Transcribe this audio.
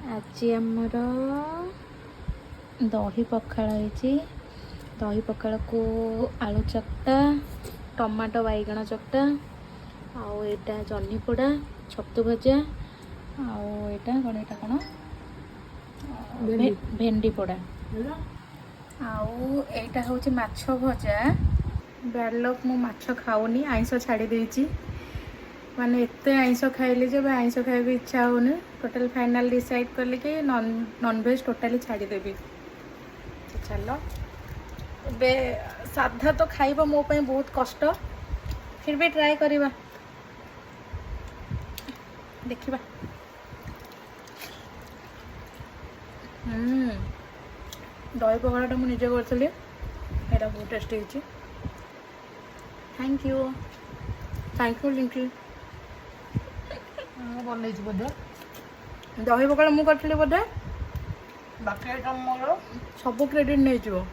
आज आमर दही पखाड़ होती दही पखाड़ को आलू चकटा टमाटो बैगण चकटा आउ एटा जह्नी पोड़ा छतु भजा आटा कौन यहाँ कौन भेंडी पोड़ा आउ एटा हूँ माछ भजा बैड लक मु माछ खाऊनी आइंस छाड़ी देछि माने एते आइंस खाइली जे आइंस खाइबे इच्छा होने टोटल फाइनल डिसाइड करली कि नॉन वेज टोटली छाड़ी देबी। तो चलो बे साधा तो खाइबा मो पे बहुत कष्ट फिर भी ट्राई करिबा देखिबा। दही पकड़ाटा मुझे करी एटा बहुत टेस्टी होची। थैंक यू लिंकी बन बोधे दही पकड़ा मु करी बोधे बाकी आइटम मोर सब क्रेडिट नहीं जो